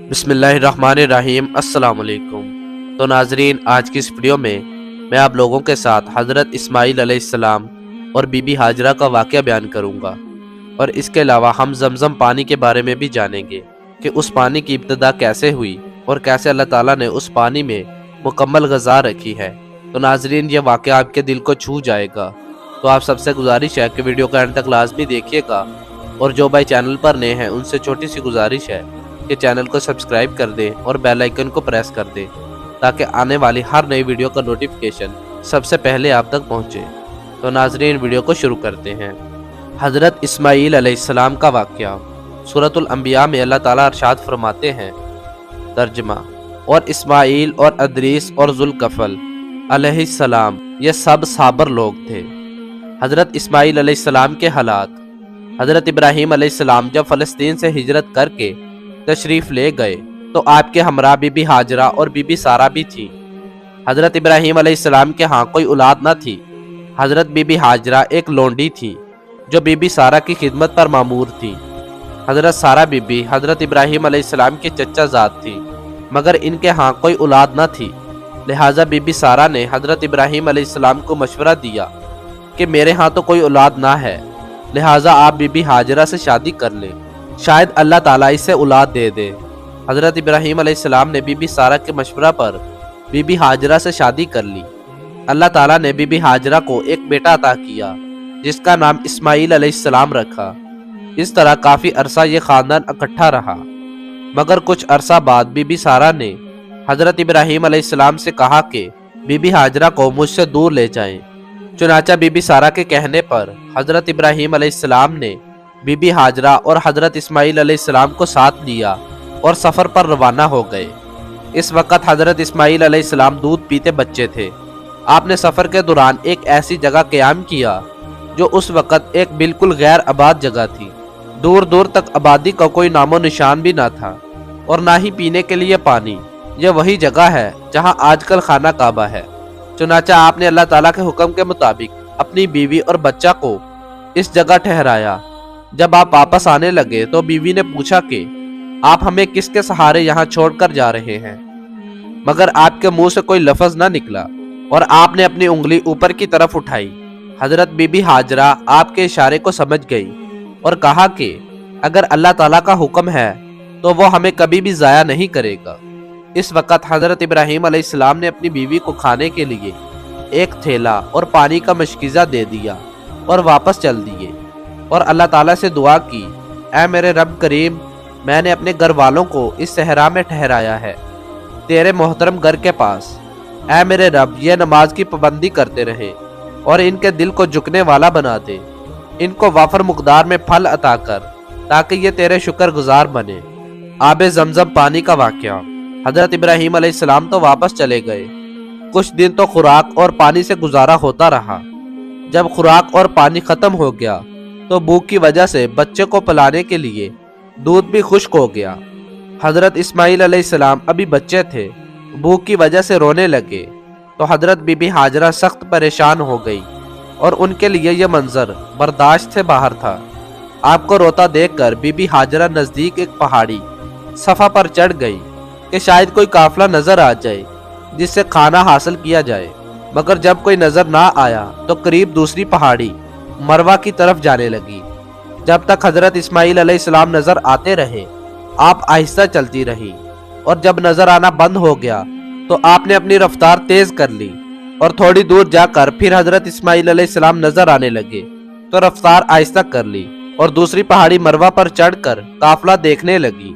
بسم اللہ الرحمن الرحیم۔ السلام علیکم۔ تو ناظرین، آج کی اس ویڈیو میں آپ لوگوں کے ساتھ حضرت اسماعیل علیہ السلام اور بی بی ہاجرہ کا واقعہ بیان کروں گا، اور اس کے علاوہ ہم زمزم پانی کے بارے میں بھی جانیں گے کہ اس پانی کی ابتدا کیسے ہوئی اور کیسے اللہ تعالیٰ نے اس پانی میں مکمل غذا رکھی ہے۔ تو ناظرین، یہ واقعہ آپ کے دل کو چھو جائے گا، تو آپ سب سے گزارش ہے کہ ویڈیو کا اینڈ تک لازمی دیکھیے گا، اور جو بھائی چینل پر نئے ہیں ان سے چھوٹی سی گزارش ہے کہ چینل کو سبسکرائب کر دیں اور بیل آئیکن کو پریس کر دیں تاکہ آنے والی ہر نئی ویڈیو کا نوٹیفیکیشن سب سے پہلے آپ تک پہنچے۔ تو ناظرین، ویڈیو کو شروع کرتے ہیں۔ حضرت اسماعیل علیہ السلام کا واقعہ۔ سورۃ الانبیاء میں اللہ تعالیٰ ارشاد فرماتے ہیں، ترجمہ: اور اسماعیل اور ادریس اور ذوالکفل علیہ السلام یہ سب صابر لوگ تھے۔ حضرت اسماعیل علیہ السلام کے حالات۔ حضرت ابراہیم علیہ السلام جب فلسطین سے ہجرت کر کے تشریف لے گئے تو آپ کے ہمراہ بی بی ہاجرہ اور بی بی سارہ بھی تھی۔ حضرت ابراہیم علیہ السلام کے ہاں کوئی اولاد نہ تھی۔ حضرت بی بی ہاجرہ ایک لونڈی تھی جو بی بی سارہ کی خدمت پر مامور تھی۔ حضرت سارہ بی بی حضرت ابراہیم علیہ السلام کی چچا زاد تھی، مگر ان کے ہاں کوئی اولاد نہ تھی۔ لہٰذا بی بی سارہ نے حضرت ابراہیم علیہ السلام کو مشورہ دیا کہ میرے ہاں تو کوئی اولاد نہ ہے، لہٰذا آپ بی بی ہاجرہ سے شادی کر لیں، شاید اللہ تعالیٰ اسے اولاد دے دے۔ حضرت ابراہیم علیہ السلام نے بی بی سارہ کے مشورہ پر بی بی ہاجرہ سے شادی کر لی۔ اللہ تعالیٰ نے بی بی ہاجرہ کو ایک بیٹا عطا کیا جس کا نام اسماعیل علیہ السلام رکھا۔ اس طرح کافی عرصہ یہ خاندان اکٹھا رہا، مگر کچھ عرصہ بعد بی بی سارہ نے حضرت ابراہیم علیہ السلام سے کہا کہ بی بی ہاجرہ کو مجھ سے دور لے جائیں۔ چنانچہ بی بی سارہ کے کہنے پر حضرت ابراہیم علیہ السلام نے بی بی ہاجرہ اور حضرت اسماعیل علیہ السلام کو ساتھ لیا اور سفر پر روانہ ہو گئے۔ اس وقت حضرت اسماعیل علیہ السلام دودھ پیتے بچے تھے۔ آپ نے سفر کے دوران ایک ایسی جگہ قیام کیا جو اس وقت ایک بالکل غیر آباد جگہ تھی۔ دور دور تک آبادی کا کوئی نام و نشان بھی نہ تھا، اور نہ ہی پینے کے لیے پانی۔ یہ وہی جگہ ہے جہاں آج کل خانہ کعبہ ہے۔ چنانچہ آپ نے اللہ تعالیٰ کے حکم کے مطابق اپنی بیوی اور بچہ کو اس جگہ ٹھہرایا۔ جب آپ واپس آنے لگے تو بیوی نے پوچھا کہ آپ ہمیں کس کے سہارے یہاں چھوڑ کر جا رہے ہیں، مگر آپ کے منہ سے کوئی لفظ نہ نکلا، اور آپ نے اپنی انگلی اوپر کی طرف اٹھائی۔ حضرت بی بی ہاجرہ آپ کے اشارے کو سمجھ گئی اور کہا کہ اگر اللہ تعالیٰ کا حکم ہے تو وہ ہمیں کبھی بھی ضائع نہیں کرے گا۔ اس وقت حضرت ابراہیم علیہ السلام نے اپنی بیوی کو کھانے کے لیے ایک تھیلا اور پانی کا مشکیزہ دے دیا اور واپس چل دیے، اور اللہ تعالیٰ سے دعا کی، اے میرے رب کریم، میں نے اپنے گھر والوں کو اس صحرا میں ٹھہرایا ہے تیرے محترم گھر کے پاس۔ اے میرے رب، یہ نماز کی پابندی کرتے رہے اور ان کے دل کو جھکنے والا بنا دے، ان کو وافر مقدار میں پھل عطا کر تاکہ یہ تیرے شکر گزار بنے۔ آب زمزم پانی کا واقعہ۔ حضرت ابراہیم علیہ السلام تو واپس چلے گئے۔ کچھ دن تو خوراک اور پانی سے گزارا ہوتا رہا۔ جب خوراک اور پانی ختم ہو گیا تو بھوک کی وجہ سے بچے کو پلانے کے لیے دودھ بھی خشک ہو گیا۔ حضرت اسماعیل علیہ السلام ابھی بچے تھے، بھوک کی وجہ سے رونے لگے تو حضرت بی بی ہاجرہ سخت پریشان ہو گئی، اور ان کے لیے یہ منظر برداشت سے باہر تھا۔ آپ کو روتا دیکھ کر بی بی ہاجرہ نزدیک ایک پہاڑی صفا پر چڑھ گئی کہ شاید کوئی قافلہ نظر آ جائے جس سے کھانا حاصل کیا جائے، مگر جب کوئی نظر نہ آیا تو قریب دوسری پہاڑی مروہ کی طرف جانے لگی۔ جب تک حضرت اسماعیل علیہ السلام نظر آتے رہے آپ آہستہ چلتی رہی، اور جب نظر آنا بند ہو گیا تو آپ نے اپنی رفتار تیز کر لی، اور تھوڑی دور جا کر پھر حضرت اسماعیل علیہ السلام نظر آنے لگے تو رفتار آہستہ کر لی اور دوسری پہاڑی مروہ پر چڑھ کر قافلہ دیکھنے لگی۔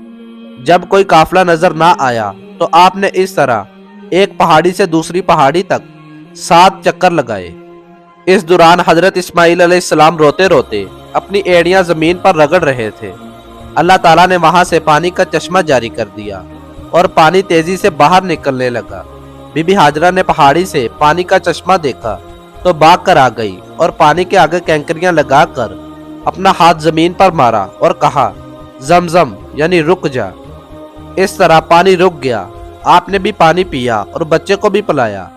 جب کوئی قافلہ نظر نہ آیا تو آپ نے اس طرح ایک پہاڑی سے دوسری پہاڑی تک 7 چکر لگائے۔ اس دوران حضرت اسماعیل علیہ السلام روتے روتے اپنی ایڑیاں زمین پر رگڑ رہے تھے۔ اللہ تعالیٰ نے وہاں سے پانی کا چشمہ جاری کر دیا اور پانی تیزی سے باہر نکلنے لگا۔ بی بی ہاجرہ نے پہاڑی سے پانی کا چشمہ دیکھا تو بھاگ کر آ گئی اور پانی کے آگے کینکریاں لگا کر اپنا ہاتھ زمین پر مارا اور کہا، زمزم یعنی رک جا۔ اس طرح پانی رک گیا۔ آپ نے بھی پانی پیا اور بچے کو بھی پلایا۔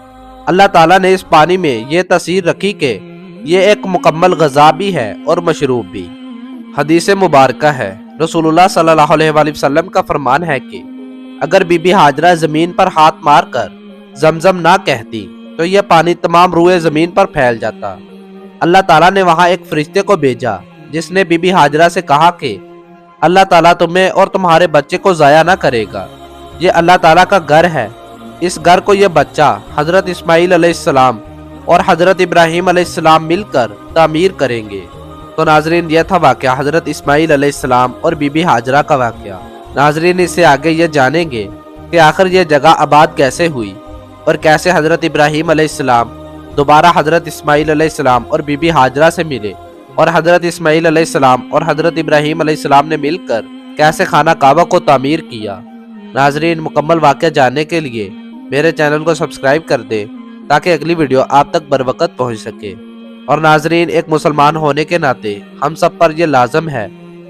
اللہ تعالیٰ نے اس پانی میں یہ تاثیر رکھی کہ یہ ایک مکمل غذا بھی ہے اور مشروب بھی۔ حدیث مبارکہ ہے، رسول اللہ صلی اللہ علیہ وسلم کا فرمان ہے کہ اگر بی بی ہاجرہ زمین پر ہاتھ مار کر زمزم نہ کہتی تو یہ پانی تمام روئے زمین پر پھیل جاتا۔ اللہ تعالیٰ نے وہاں ایک فرشتے کو بھیجا جس نے بی بی ہاجرہ سے کہا کہ اللہ تعالیٰ تمہیں اور تمہارے بچے کو ضائع نہ کرے گا، یہ اللہ تعالیٰ کا گھر ہے، اس گھر کو یہ بچہ حضرت اسماعیل علیہ السلام اور حضرت ابراہیم علیہ السلام مل کر تعمیر کریں گے۔ تو ناظرین، یہ تھا واقعہ حضرت اسماعیل علیہ السلام اور بی بی ہاجرہ کا واقعہ۔ ناظرین، اس سے آگے یہ جانیں گے کہ آخر یہ جگہ آباد کیسے ہوئی اور کیسے حضرت ابراہیم علیہ السلام دوبارہ حضرت اسماعیل علیہ السلام اور بی بی ہاجرہ سے ملے، اور حضرت اسماعیل علیہ السلام اور حضرت ابراہیم علیہ السلام نے مل کر کیسے خانہ کعبہ کو تعمیر کیا۔ ناظرین، مکمل واقعہ جاننے کے لیے میرے چینل کو سبسکرائب کر دیں تاکہ اگلی ویڈیو آپ تک بروقت پہنچ سکے۔ اور ناظرین، ایک مسلمان ہونے کے ناطے ہم سب پر یہ لازم ہے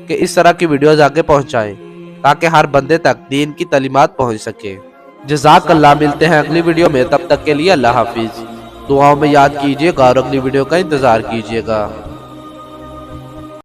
کہ اس طرح کی ویڈیوز آگے پہنچائیں تاکہ ہر بندے تک دین کی تعلیمات پہنچ سکے۔ جزاک اللہ۔ ملتے ہیں اگلی ویڈیو میں، تب تک کے لیے اللہ حافظ۔ دعاؤں میں یاد کیجیے گا اور اگلی ویڈیو کا انتظار کیجیے گا۔